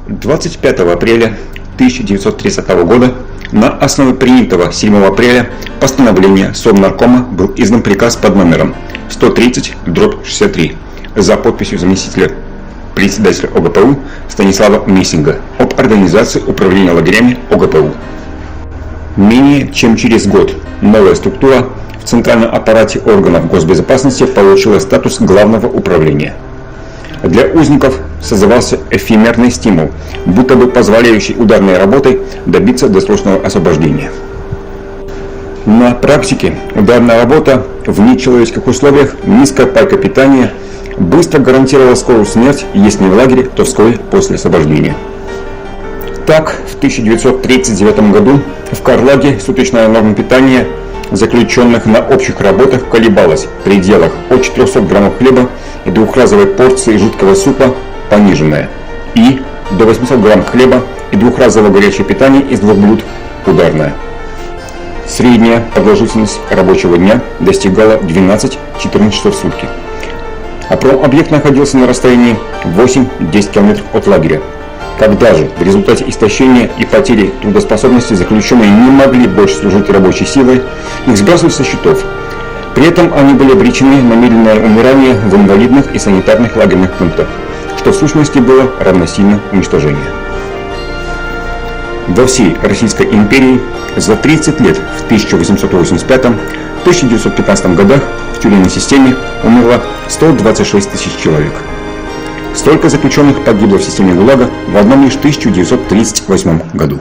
25 апреля 1930 года на основе принятого 7 апреля постановления Совнаркома был издан приказ под номером 130/63 за подписью заместителя председателя ОГПУ Станислава Мессинга об организации управления лагерями ОГПУ. Менее чем через год новая структура в центральном аппарате органов госбезопасности получила статус главного управления. Для узников создавался эфемерный стимул, будто бы позволяющий ударной работой добиться досрочного освобождения. На практике ударная работа в нечеловеческих условиях, низкая пайка питания быстро гарантировала скорую смерть, если не в лагере, то вскоре после освобождения. Так, в 1939 году в Карлаге суточная норма питания заключенных на общих работах колебалась в пределах от 400 граммов хлеба и двухразовой порции жидкого супа пониженная, и до 800 грамм хлеба и двухразового горячего питания из 2 блюд ударная. Средняя продолжительность рабочего дня достигала 12-14 часов в сутки. А промобъект находился на расстоянии 8-10 км от лагеря. Когда же в результате истощения и потери трудоспособности заключенные не могли больше служить рабочей силой, их сбрасывали со счетов. При этом они были обречены на медленное умирание в инвалидных и санитарных лагерных пунктах, что в сущности было равносильно уничтожению. Во всей Российской империи за 30 лет в 1885-1915 годах в тюремной системе умерло 126 тысяч человек. Столько заключенных погибло в системе ГУЛАГа в одном лишь 1938 году.